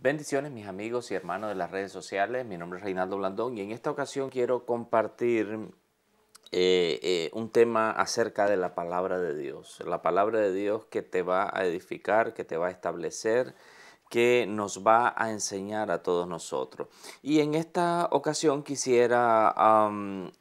Bendiciones mis amigos y hermanos de las redes sociales, mi nombre es Reinaldo Blandón y en esta ocasión quiero compartir un tema acerca de la palabra de Dios. La palabra de Dios que te va a edificar, que te va a establecer, que nos va a enseñar a todos nosotros. Y en esta ocasión quisiera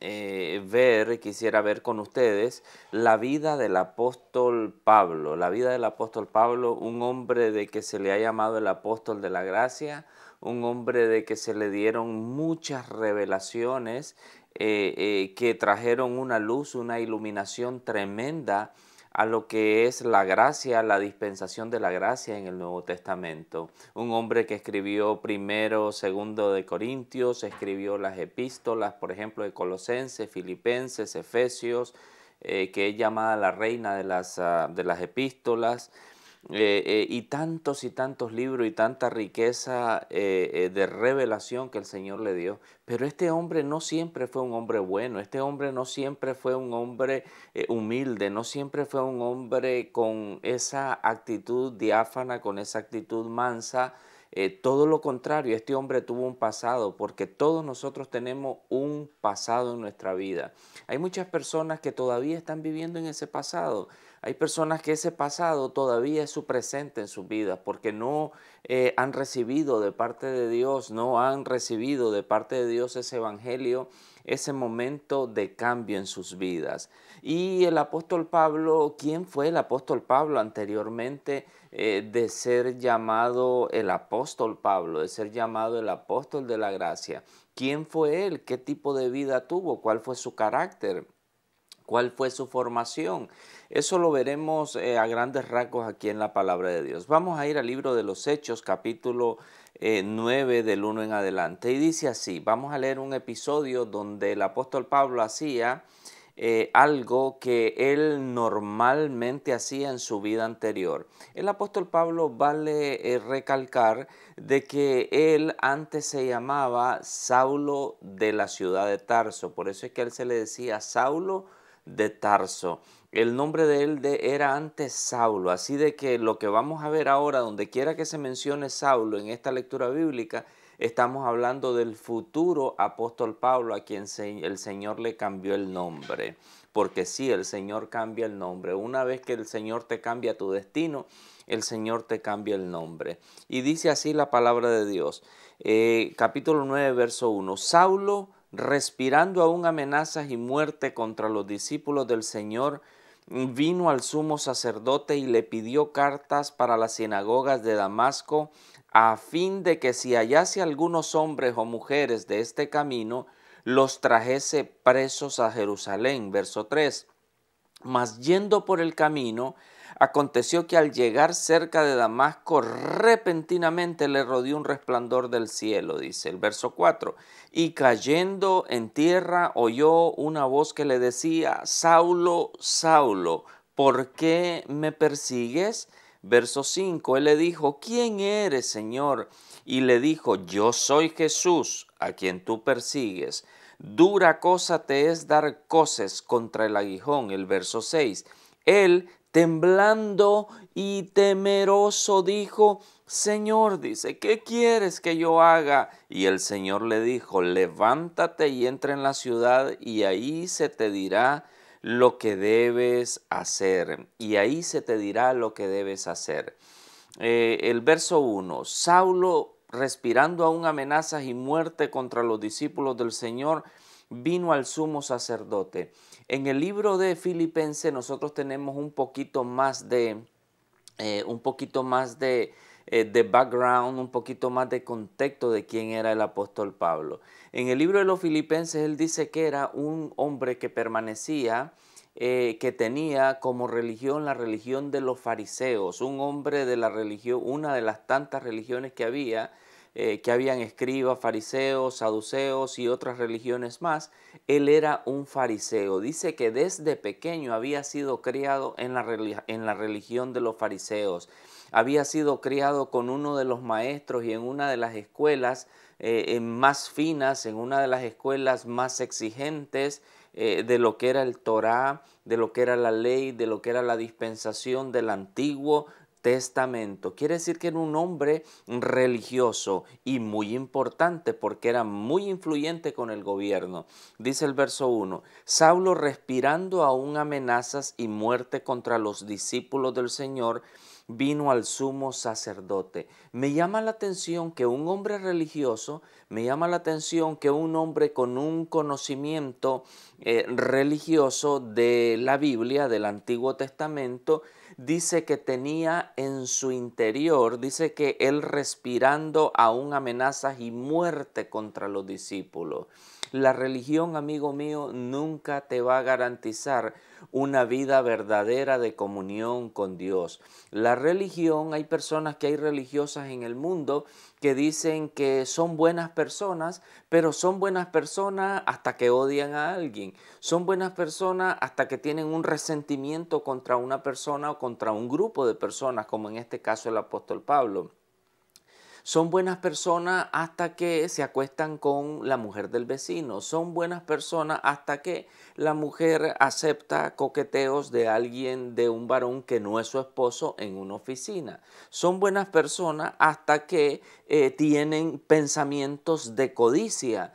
ver con ustedes la vida del apóstol Pablo. La vida del apóstol Pablo, un hombre de que se le ha llamado el apóstol de la gracia, un hombre de que se le dieron muchas revelaciones que trajeron una luz, una iluminación tremenda a lo que es la gracia, la dispensación de la gracia en el Nuevo Testamento. Un hombre que escribió primero, segundo de Corintios, escribió las epístolas, por ejemplo, de Colosenses, Filipenses, Efesios, que es llamada la reina de las epístolas, y tantos libros y tanta riqueza de revelación que el Señor le dio. Pero este hombre no siempre fue un hombre bueno, este hombre no siempre fue un hombre humilde, no siempre fue un hombre con esa actitud diáfana, con esa actitud mansa. Todo lo contrario, este hombre tuvo un pasado, porque todos nosotros tenemos un pasado en nuestra vida. Hay muchas personas que todavía están viviendo en ese pasado. Hay personas que ese pasado todavía es su presente en sus vidas porque no han recibido de parte de Dios, no han recibido de parte de Dios ese evangelio, ese momento de cambio en sus vidas. Y el apóstol Pablo, ¿quién fue el apóstol Pablo anteriormente de ser llamado el apóstol Pablo, de ser llamado el apóstol de la gracia? ¿Quién fue él? ¿Qué tipo de vida tuvo? ¿Cuál fue su carácter? ¿Cuál fue su formación? Eso lo veremos a grandes rasgos aquí en la palabra de Dios. Vamos a ir al libro de los Hechos, capítulo 9 del 1 en adelante. Y dice así, vamos a leer un episodio donde el apóstol Pablo hacía algo que él normalmente hacía en su vida anterior. El apóstol Pablo vale recalcar de que él antes se llamaba Saulo de la ciudad de Tarso. Por eso es que a él se le decía Saulo de Tarso. El nombre de él era antes Saulo, así de que lo que vamos a ver ahora, donde quiera que se mencione Saulo en esta lectura bíblica, estamos hablando del futuro apóstol Pablo a quien el Señor le cambió el nombre. Porque sí, el Señor cambia el nombre. Una vez que el Señor te cambia tu destino, el Señor te cambia el nombre. Y dice así la palabra de Dios. Capítulo 9, verso 1. Saulo, respirando aún amenazas y muerte contra los discípulos del Señor, vino al sumo sacerdote y le pidió cartas para las sinagogas de Damasco, a fin de que si hallase algunos hombres o mujeres de este camino, los trajese presos a Jerusalén. Verso 3. Mas yendo por el camino, aconteció que al llegar cerca de Damasco, repentinamente le rodeó un resplandor del cielo, dice el verso 4. Y cayendo en tierra, oyó una voz que le decía, Saulo, Saulo, ¿por qué me persigues? Verso 5, él le dijo, ¿quién eres, Señor? Y le dijo, yo soy Jesús, a quien tú persigues. Dura cosa te es dar coces contra el aguijón. El verso 6. Él, temblando y temeroso, dijo, Señor, dice, ¿qué quieres que yo haga? Y el Señor le dijo, levántate y entra en la ciudad y ahí se te dirá lo que debes hacer. Y ahí se te dirá lo que debes hacer. El verso 1, Saulo, respirando aún amenazas y muerte contra los discípulos del Señor, vino al sumo sacerdote. En el libro de Filipenses nosotros tenemos un poquito más de background, un poquito más de contexto de quién era el apóstol Pablo. En el libro de los Filipenses él dice que era un hombre que permanecía, que tenía como religión la religión de los fariseos, un hombre de la religión, una de las tantas religiones que habían escribas, fariseos, saduceos y otras religiones más. Él era un fariseo. Dice que desde pequeño había sido criado en la religión de los fariseos. Había sido criado con uno de los maestros y en una de las escuelas más finas, en una de las escuelas más exigentes de lo que era el Torá, de lo que era la ley, de lo que era la dispensación del Antiguo Testamento. Quiere decir que era un hombre religioso y muy importante porque era muy influyente con el gobierno. Dice el verso 1, Saulo respirando aún amenazas y muerte contra los discípulos del Señor, vino al sumo sacerdote. Me llama la atención que un hombre religioso, me llama la atención que un hombre con un conocimiento religioso de la Biblia, del Antiguo Testamento, dice que tenía en su interior, dice que él respirando aún amenazas y muerte contra los discípulos. La religión, amigo mío, nunca te va a garantizar una vida verdadera de comunión con Dios. La religión, hay personas que hay religiosas en el mundo que dicen que son buenas personas, pero son buenas personas hasta que odian a alguien. Son buenas personas hasta que tienen un resentimiento contra una persona o contra un grupo de personas, como en este caso el apóstol Pablo. Son buenas personas hasta que se acuestan con la mujer del vecino. Son buenas personas hasta que la mujer acepta coqueteos de alguien, de un varón que no es su esposo en una oficina. Son buenas personas hasta que tienen pensamientos de codicia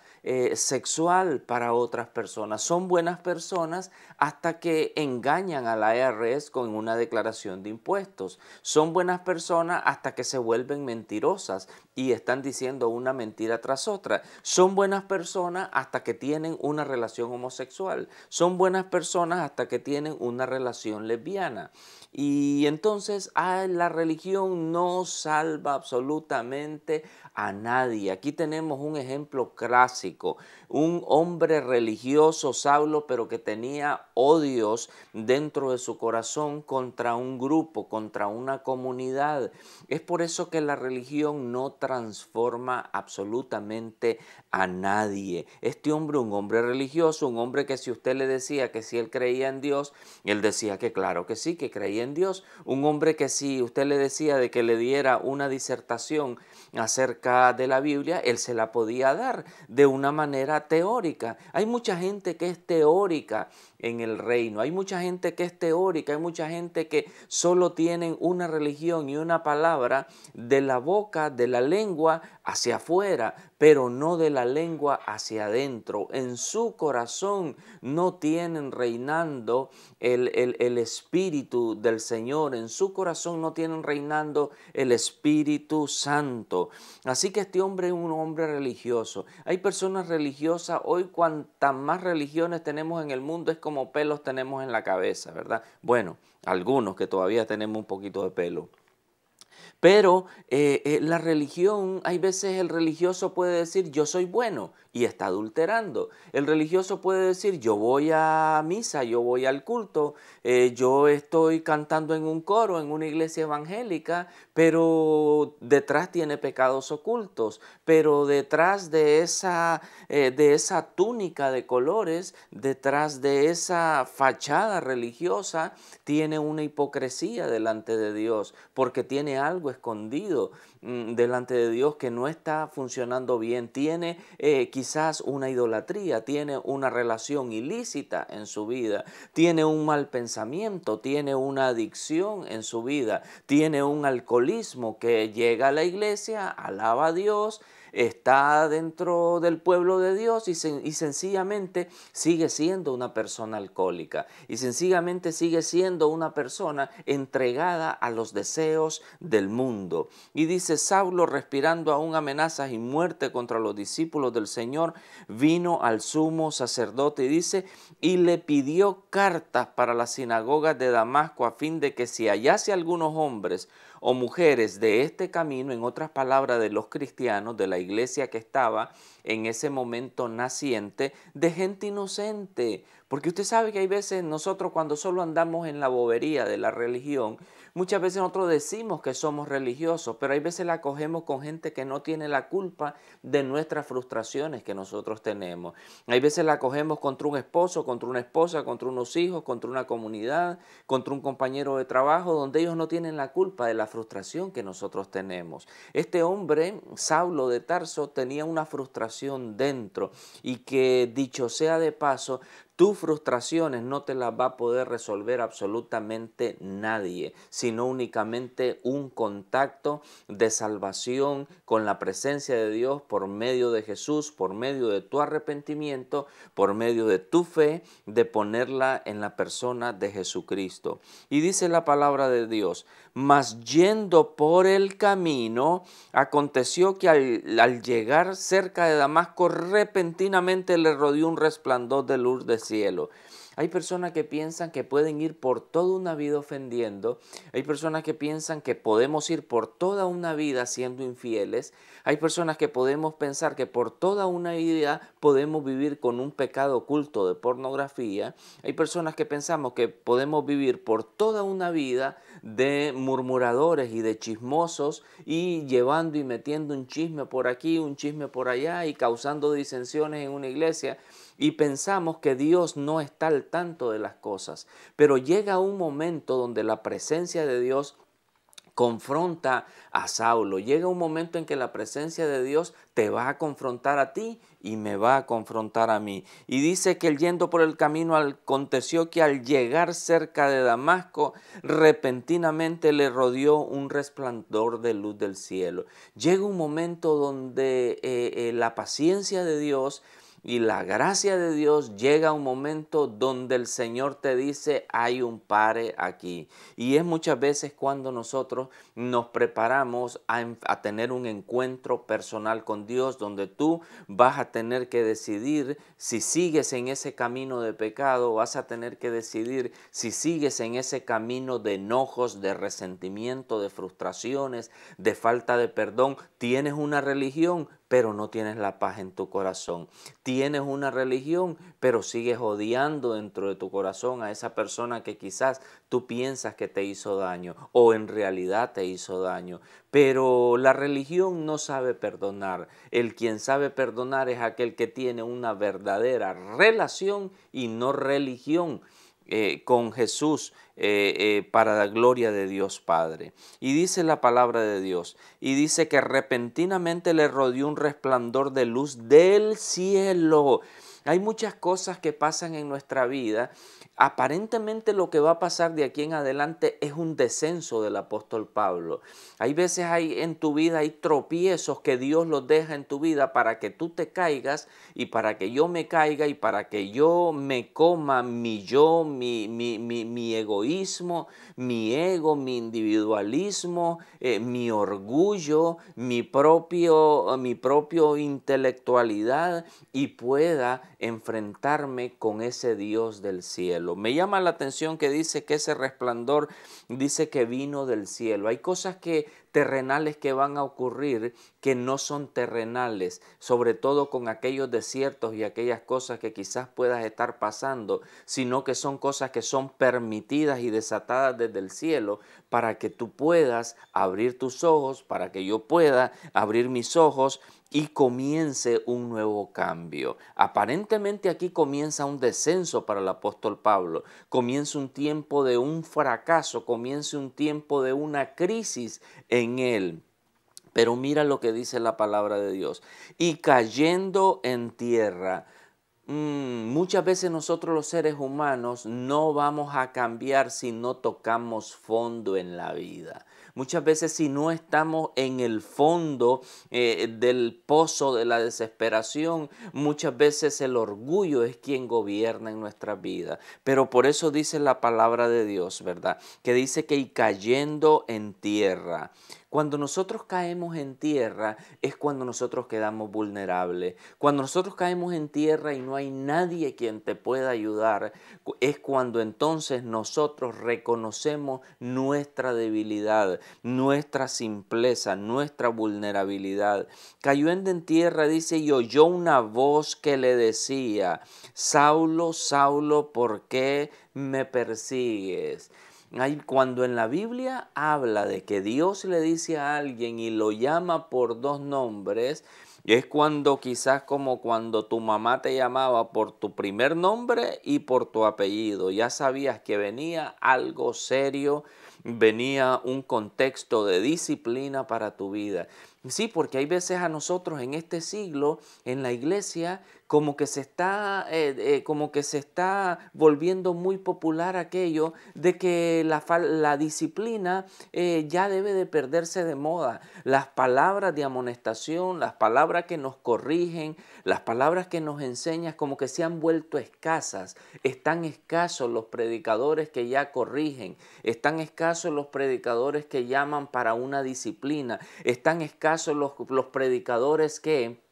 sexual para otras personas. Son buenas personas hasta que engañan a la IRS con una declaración de impuestos. Son buenas personas hasta que se vuelven mentirosas y están diciendo una mentira tras otra. Son buenas personas hasta que tienen una relación homosexual. Son buenas personas hasta que tienen una relación lesbiana. Y entonces la religión no salva absolutamente a nadie. Aquí tenemos un ejemplo clásico, un hombre religioso, Saulo, pero que tenía odios dentro de su corazón contra un grupo, contra una comunidad. Es por eso que la religión no transforma absolutamente a nadie. Este hombre, un hombre religioso, un hombre que si usted le decía que si él creía en Dios, él decía que claro que sí, que creía en Dios. Un hombre que si usted le decía de que le diera una disertación acerca de la Biblia, él se la podía dar de una manera teórica. Hay mucha gente que es teórica en el reino, hay mucha gente que es teórica, hay mucha gente que solo tienen una religión y una palabra de la boca, de la lengua hacia afuera, pero no de la lengua hacia adentro. En su corazón no tienen reinando el Espíritu del Señor, en su corazón no tienen reinando el Espíritu Santo. Así que este hombre es un hombre religioso. Hay personas religiosas, hoy cuantas más religiones tenemos en el mundo es como pelos tenemos en la cabeza, ¿verdad? Bueno, algunos que todavía tenemos un poquito de pelo. Pero la religión, hay veces el religioso puede decir yo soy bueno y está adulterando. El religioso puede decir yo voy a misa, yo voy al culto, yo estoy cantando en un coro, en una iglesia evangélica, pero detrás tiene pecados ocultos, pero detrás de esa túnica de colores, detrás de esa fachada religiosa, tiene una hipocresía delante de Dios, porque tiene algo escondido delante de Dios que no está funcionando bien, tiene quizás una idolatría, tiene una relación ilícita en su vida, tiene un mal pensamiento, tiene una adicción en su vida, tiene un alcoholismo que llega a la iglesia, alaba a Dios, está dentro del pueblo de Dios y sencillamente sigue siendo una persona alcohólica y sencillamente sigue siendo una persona entregada a los deseos del mundo. Y dice, Saulo, respirando aún amenazas y muerte contra los discípulos del Señor, vino al sumo sacerdote y dice, y le pidió cartas para las sinagogas de Damasco a fin de que si hallase algunos hombres o mujeres de este camino, en otras palabras de los cristianos, de la iglesia que estaba en ese momento naciente, de gente inocente. Porque usted sabe que hay veces nosotros cuando solo andamos en la bobería de la religión, muchas veces nosotros decimos que somos religiosos, pero hay veces la cogemos con gente que no tiene la culpa de nuestras frustraciones que nosotros tenemos. Hay veces la cogemos contra un esposo, contra una esposa, contra unos hijos, contra una comunidad, contra un compañero de trabajo, donde ellos no tienen la culpa de la frustración que nosotros tenemos. Este hombre, Saulo de Tarso, tenía una frustración dentro y que, dicho sea de paso, Tus frustraciones no te las va a poder resolver absolutamente nadie, sino únicamente un contacto de salvación con la presencia de Dios por medio de Jesús, por medio de tu arrepentimiento, por medio de tu fe, de ponerla en la persona de Jesucristo. Y dice la palabra de Dios: mas yendo por el camino, aconteció que al llegar cerca de Damasco, repentinamente le rodeó un resplandor de luz del cielo. Hay personas que piensan que pueden ir por toda una vida ofendiendo. Hay personas que piensan que podemos ir por toda una vida siendo infieles. Hay personas que podemos pensar que por toda una vida podemos vivir con un pecado oculto de pornografía. Hay personas que pensamos que podemos vivir por toda una vida de murmuradores y de chismosos y llevando y metiendo un chisme por aquí, un chisme por allá y causando disensiones en una iglesia. Y pensamos que Dios no está al tanto de las cosas, pero llega un momento donde la presencia de Dios confronta a Saulo. Llega un momento en que la presencia de Dios te va a confrontar a ti y me va a confrontar a mí. Y dice que él, yendo por el camino, aconteció que al llegar cerca de Damasco, repentinamente le rodeó un resplandor de luz del cielo. Llega un momento donde la paciencia de Dios y la gracia de Dios, llega a un momento donde el Señor te dice: hay un pare aquí. Y es muchas veces cuando nosotros nos preparamos a tener un encuentro personal con Dios, donde tú vas a tener que decidir si sigues en ese camino de pecado, vas a tener que decidir si sigues en ese camino de enojos, de resentimiento, de frustraciones, de falta de perdón. Tienes una religión, pero no tienes la paz en tu corazón. Tienes una religión, pero sigues odiando dentro de tu corazón a esa persona que quizás tú piensas que te hizo daño o en realidad te hizo daño. Pero la religión no sabe perdonar. El quien sabe perdonar es aquel que tiene una verdadera relación y no religión con Jesús para la gloria de Dios Padre. Y dice la palabra de Dios, y dice que repentinamente le rodeó un resplandor de luz del cielo. Hay muchas cosas que pasan en nuestra vida. Aparentemente lo que va a pasar de aquí en adelante es un descenso del apóstol Pablo. Hay veces en tu vida hay tropiezos que Dios los deja en tu vida para que tú te caigas y para que yo me caiga y para que yo me coma mi yo, mi egoísmo, mi ego, mi individualismo, mi orgullo, mi propio intelectualidad y pueda enfrentarme con ese Dios del cielo. Me llama la atención que dice que ese resplandor dice que vino del cielo. Hay cosas terrenales que van a ocurrir que no son terrenales, sobre todo con aquellos desiertos y aquellas cosas que quizás puedas estar pasando, sino que son cosas que son permitidas y desatadas desde el cielo para que tú puedas abrir tus ojos, para que yo pueda abrir mis ojos y comience un nuevo cambio. Aparentemente aquí comienza un descenso para el apóstol Pablo, comienza un tiempo de un fracaso, comienza un tiempo de una crisis en él. Pero mira lo que dice la palabra de Dios. Y cayendo en tierra. Muchas veces nosotros los seres humanos no vamos a cambiar si no tocamos fondo en la vida. Muchas veces si no estamos en el fondo del pozo de la desesperación, muchas veces el orgullo es quien gobierna en nuestra vida. Pero por eso dice la palabra de Dios, ¿verdad? Que dice que y cayendo en tierra. Cuando nosotros caemos en tierra es cuando nosotros quedamos vulnerables. Cuando nosotros caemos en tierra y no hay nadie quien te pueda ayudar, es cuando entonces nosotros reconocemos nuestra debilidad, nuestra simpleza, nuestra vulnerabilidad. Cayó en tierra, dice, y oyó una voz que le decía: Saulo, Saulo, ¿por qué me persigues? Cuando en la Biblia habla de que Dios le dice a alguien y lo llama por dos nombres, es cuando quizás como cuando tu mamá te llamaba por tu primer nombre y por tu apellido. Ya sabías que venía algo serio, venía un contexto de disciplina para tu vida. Sí, porque hay veces a nosotros en este siglo, en la iglesia, como que se está volviendo muy popular aquello de que la disciplina ya debe de perderse de moda. Las palabras de amonestación, las palabras que nos corrigen, las palabras que nos enseñan, como que se han vuelto escasas. Están escasos los predicadores que ya corrigen, están escasos los predicadores que llaman para una disciplina, están escasos los predicadores que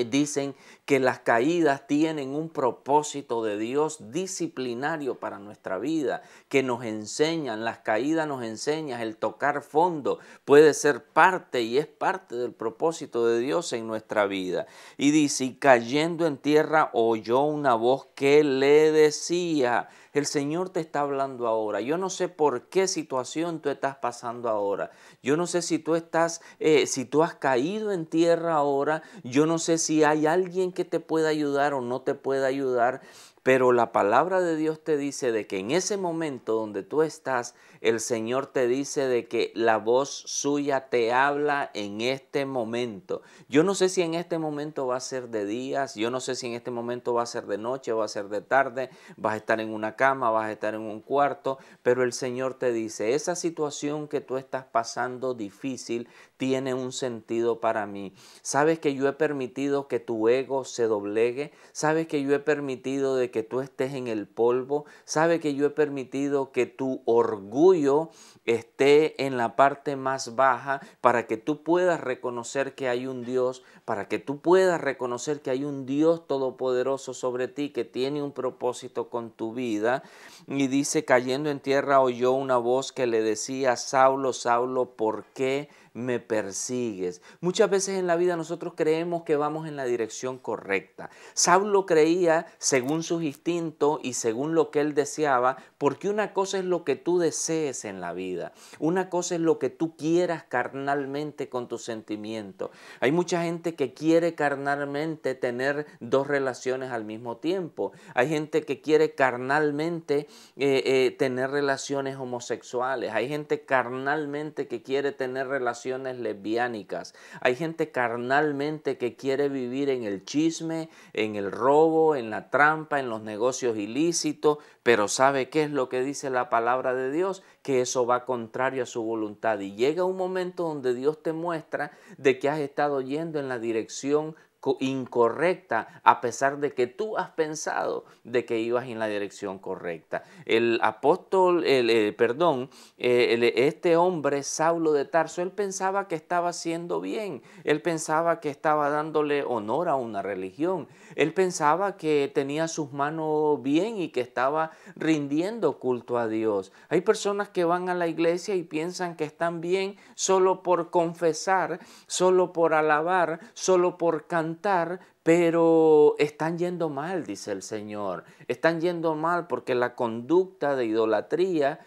dicen que las caídas tienen un propósito de Dios disciplinario para nuestra vida, que nos enseñan, las caídas nos enseñan, el tocar fondo puede ser parte y es parte del propósito de Dios en nuestra vida. Y dice, y cayendo en tierra oyó una voz que le decía, el Señor te está hablando ahora. Yo no sé por qué situación tú estás pasando ahora. Yo no sé si si tú has caído en tierra ahora. Yo no sé si hay alguien que te pueda ayudar o no te pueda ayudar. Pero la palabra de Dios te dice de que en ese momento donde tú estás, el Señor te dice de que la voz suya te habla en este momento. Yo no sé si en este momento va a ser de días, yo no sé si en este momento va a ser de noche, va a ser de tarde, vas a estar en una cama, vas a estar en un cuarto, pero el Señor te dice, esa situación que tú estás pasando difícil tiene un sentido para mí. Sabes que yo he permitido que tu ego se doblegue, sabes que yo he permitido de que tú estés en el polvo, sabes que yo he permitido que tu orgullo esté en la parte más baja para que tú puedas reconocer que hay un Dios, para que tú puedas reconocer que hay un Dios todopoderoso sobre ti que tiene un propósito con tu vida. Y dice, cayendo en tierra oyó una voz que le decía, Saulo, Saulo, ¿por qué me persigues? Muchas veces en la vida nosotros creemos que vamos en la dirección correcta. Saulo creía según sus instintos y según lo que él deseaba, porque una cosa es lo que tú desees en la vida, una cosa es lo que tú quieras carnalmente con tus sentimientos. Hay mucha gente que quiere carnalmente tener dos relaciones al mismo tiempo. Hay gente que quiere carnalmente tener relaciones homosexuales. Hay gente carnalmente que quiere tener relaciones lesbiánicas. Hay gente carnalmente que quiere vivir en el chisme, en el robo, en la trampa, en los negocios ilícitos. Pero ¿sabe qué es lo que dice la palabra de Dios? Que eso va contrario a su voluntad. Y llega un momento donde Dios te muestra de que has estado yendo en la dirección incorrecta, a pesar de que tú has pensado de que ibas en la dirección correcta. El apóstol, este hombre, Saulo de Tarso, él pensaba que estaba haciendo bien, él pensaba que estaba dándole honor a una religión, él pensaba que tenía sus manos bien y que estaba rindiendo culto a Dios. Hay personas que van a la iglesia y piensan que están bien solo por confesar, solo por alabar, solo por cantar, pero están yendo mal, dice el Señor. Están yendo mal porque la conducta de idolatría,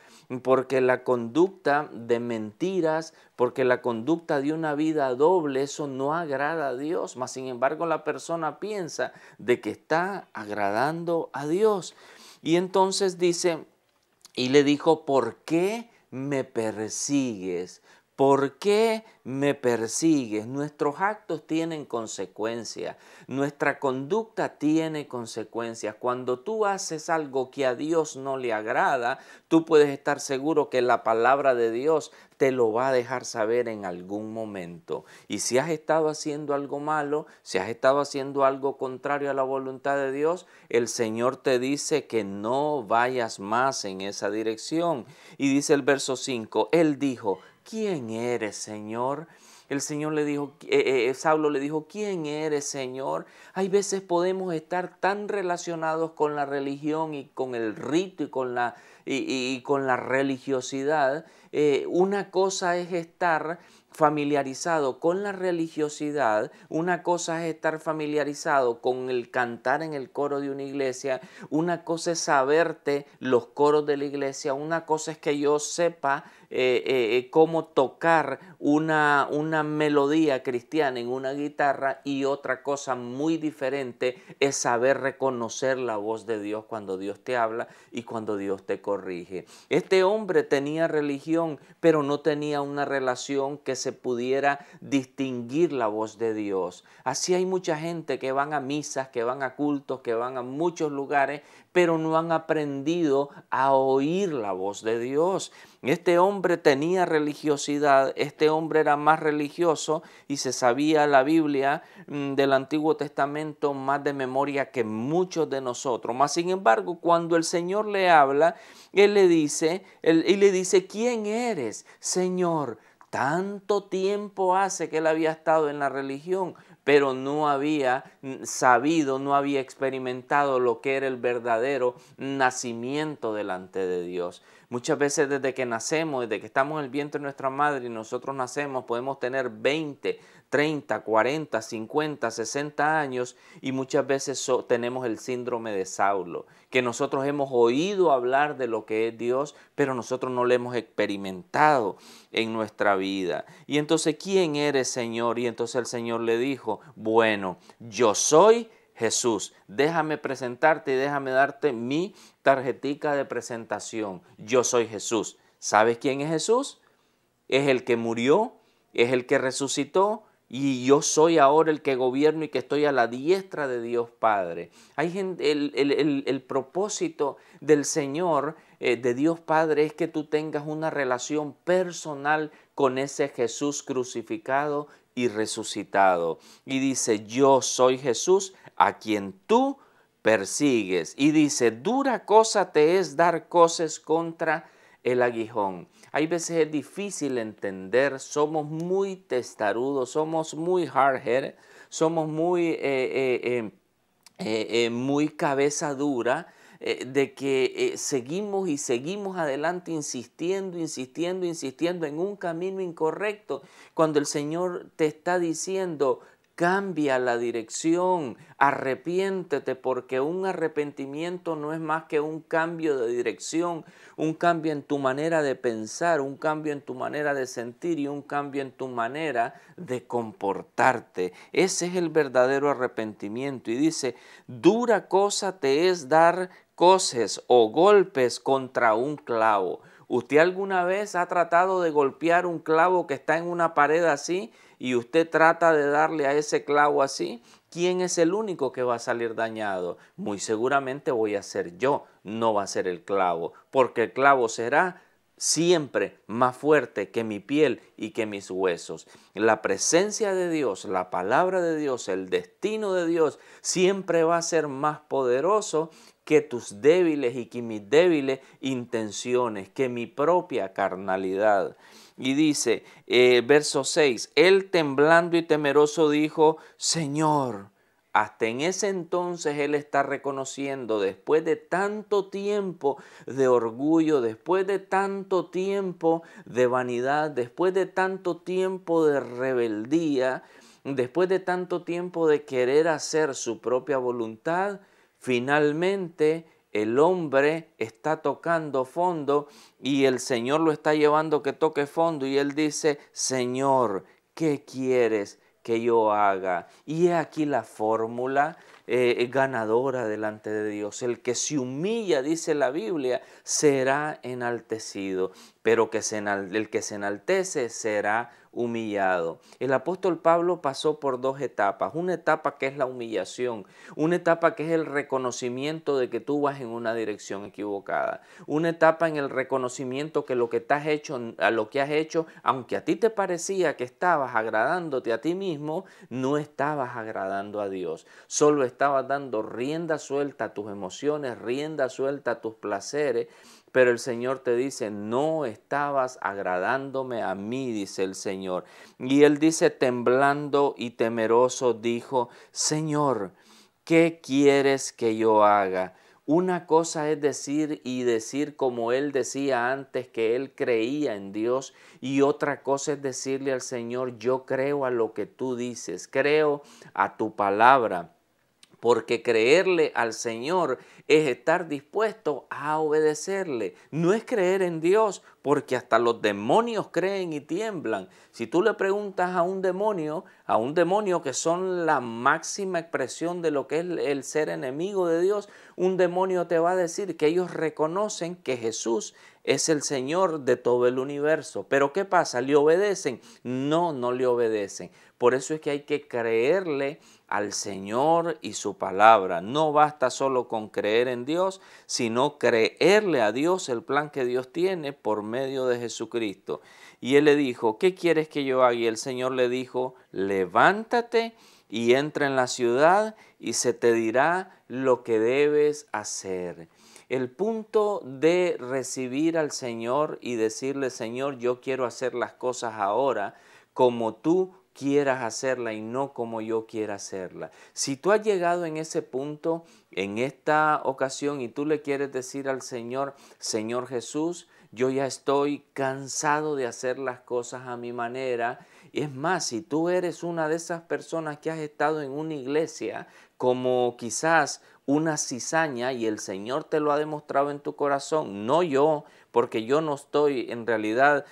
porque la conducta de mentiras, porque la conducta de una vida doble, eso no agrada a Dios. Mas sin embargo la persona piensa de que está agradando a Dios. Y entonces dice, y le dijo, ¿por qué me persigues? ¿Por qué me persigues? Nuestros actos tienen consecuencias, nuestra conducta tiene consecuencias. Cuando tú haces algo que a Dios no le agrada, tú puedes estar seguro que la palabra de Dios te lo va a dejar saber en algún momento. Y si has estado haciendo algo malo, si has estado haciendo algo contrario a la voluntad de Dios, el Señor te dice que no vayas más en esa dirección. Y dice el verso 5, él dijo, ¿quién eres, Señor? El Señor le dijo, Saulo le dijo, ¿quién eres, Señor? Hay veces podemos estar tan relacionados con la religión y con el rito y con la religiosidad. Una cosa es estar familiarizado con la religiosidad, una cosa es estar familiarizado con el cantar en el coro de una iglesia, una cosa es saberte los coros de la iglesia, una cosa es que yo sepa cómo tocar una melodía cristiana en una guitarra, y otra cosa muy diferente es saber reconocer la voz de Dios cuando Dios te habla y cuando Dios te corrige. Este hombre tenía religión, pero no tenía una relación que se pudiera distinguir la voz de Dios. Así hay mucha gente que van a misas, que van a cultos, que van a muchos lugares, pero no han aprendido a oír la voz de Dios. Este hombre tenía religiosidad, este hombre era más religioso y se sabía la Biblia del Antiguo Testamento más de memoria que muchos de nosotros. Mas, sin embargo, cuando el Señor le habla, él le dice, ¿quién eres, Señor? Tanto tiempo hace que él había estado en la religión, pero no había sabido, no había experimentado lo que era el verdadero nacimiento delante de Dios. Muchas veces desde que nacemos, desde que estamos en el vientre de nuestra madre y nosotros nacemos, podemos tener 20, 30, 40, 50, 60 años y muchas veces tenemos el síndrome de Saulo, que nosotros hemos oído hablar de lo que es Dios, pero nosotros no lo hemos experimentado en nuestra vida. Y entonces, ¿quién eres, Señor? Y entonces el Señor le dijo, bueno, yo soy Jesús, déjame presentarte y déjame darte mi tarjetica de presentación. Yo soy Jesús. ¿Sabes quién es Jesús? Es el que murió, es el que resucitó y yo soy ahora el que gobierno y que estoy a la diestra de Dios Padre. Hay gente, el propósito del Señor, de Dios Padre, es que tú tengas una relación personal con ese Jesús crucificado y resucitado. Y dice, yo soy Jesús a quien tú persigues. Y dice, dura cosa te es dar coces contra el aguijón. Hay veces es difícil entender, somos muy testarudos, somos muy hard-headed, somos muy, muy cabeza dura, de que seguimos y seguimos adelante insistiendo en un camino incorrecto, cuando el Señor te está diciendo, cambia la dirección, arrepiéntete, porque un arrepentimiento no es más que un cambio de dirección, un cambio en tu manera de pensar, un cambio en tu manera de sentir y un cambio en tu manera de comportarte. Ese es el verdadero arrepentimiento. Y dice, dura cosa te es dar coces o golpes contra un clavo. ¿Usted alguna vez ha tratado de golpear un clavo que está en una pared así y usted trata de darle a ese clavo así? ¿Quién es el único que va a salir dañado? Muy seguramente voy a ser yo, no va a ser el clavo, porque el clavo será siempre más fuerte que mi piel y que mis huesos. La presencia de Dios, la palabra de Dios, el destino de Dios siempre va a ser más poderoso que tus débiles y que mis débiles intenciones, que mi propia carnalidad. Y dice, verso 6, él temblando y temeroso dijo, Señor. Hasta en ese entonces él está reconociendo, después de tanto tiempo de orgullo, después de tanto tiempo de vanidad, después de tanto tiempo de rebeldía, después de tanto tiempo de querer hacer su propia voluntad, finalmente el hombre está tocando fondo y el Señor lo está llevando que toque fondo y él dice, Señor, ¿qué quieres que yo haga? Y he aquí la fórmula ganadora delante de Dios. El que se humilla, dice la Biblia, será enaltecido, pero el que se enaltece será humillado. El apóstol Pablo pasó por dos etapas, una etapa que es la humillación, una etapa que es el reconocimiento de que tú vas en una dirección equivocada, una etapa en el reconocimiento que lo que has hecho, aunque a ti te parecía que estabas agradándote a ti mismo, no estabas agradando a Dios, solo estabas dando rienda suelta a tus emociones, rienda suelta a tus placeres. Pero el Señor te dice, no estabas agradándome a mí, dice el Señor. Y él dice, temblando y temeroso, dijo, Señor, ¿qué quieres que yo haga? Una cosa es decir como él decía antes, que él creía en Dios, y otra cosa es decirle al Señor, yo creo a lo que tú dices, creo a tu palabra. Porque creerle al Señor es estar dispuesto a obedecerle. No es creer en Dios, porque hasta los demonios creen y tiemblan. Si tú le preguntas a un demonio que son la máxima expresión de lo que es el ser enemigo de Dios, un demonio te va a decir que ellos reconocen que Jesús es el Señor de todo el universo. Pero ¿qué pasa? ¿Le obedecen? No, no le obedecen. Por eso es que hay que creerle al Señor y su palabra. No basta solo con creer en Dios, sino creerle a Dios el plan que Dios tiene por medio de Jesucristo. Y él le dijo, ¿qué quieres que yo haga? Y el Señor le dijo, levántate y entra en la ciudad y se te dirá lo que debes hacer. El punto de recibir al Señor y decirle, Señor, yo quiero hacer las cosas ahora como tú quieras hacerla y no como yo quiera hacerla. Si tú has llegado en ese punto, en esta ocasión, y tú le quieres decir al Señor, Señor Jesús, yo ya estoy cansado de hacer las cosas a mi manera. Y es más, si tú eres una de esas personas que has estado en una iglesia como quizás una cizaña y el Señor te lo ha demostrado en tu corazón, no yo, porque yo no estoy en realidad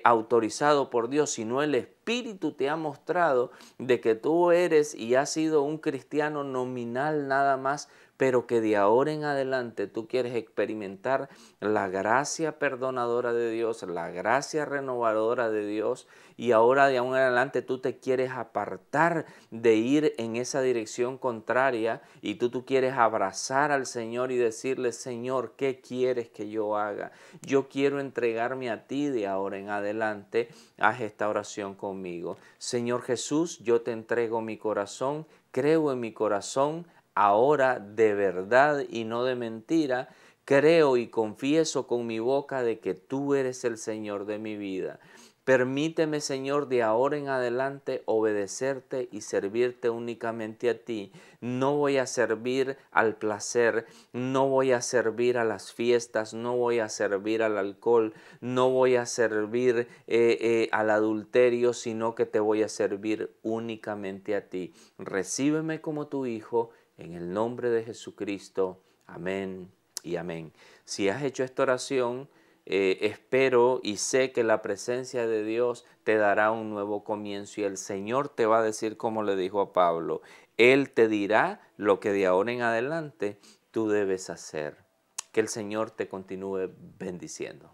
autorizado por Dios, sino el Espíritu te ha mostrado de que tú eres y has sido un cristiano nominal nada más, pero que de ahora en adelante tú quieres experimentar la gracia perdonadora de Dios, la gracia renovadora de Dios, y ahora de ahora en adelante tú te quieres apartar de ir en esa dirección contraria y tú quieres abrazar al Señor y decirle, Señor, ¿qué quieres que yo haga? Yo quiero entregarme a ti de ahora en adelante. Haz esta oración conmigo. Señor Jesús, yo te entrego mi corazón, creo en mi corazón, ahora de verdad y no de mentira, creo y confieso con mi boca de que tú eres el Señor de mi vida. Permíteme, Señor, de ahora en adelante obedecerte y servirte únicamente a ti. No voy a servir al placer, no voy a servir a las fiestas, no voy a servir al alcohol, no voy a servir al adulterio, sino que te voy a servir únicamente a ti. Recíbeme como tu hijo, en el nombre de Jesucristo. Amén y amén. Si has hecho esta oración, espero y sé que la presencia de Dios te dará un nuevo comienzo y el Señor te va a decir como le dijo a Pablo, Él te dirá lo que de ahora en adelante tú debes hacer. Que el Señor te continúe bendiciendo.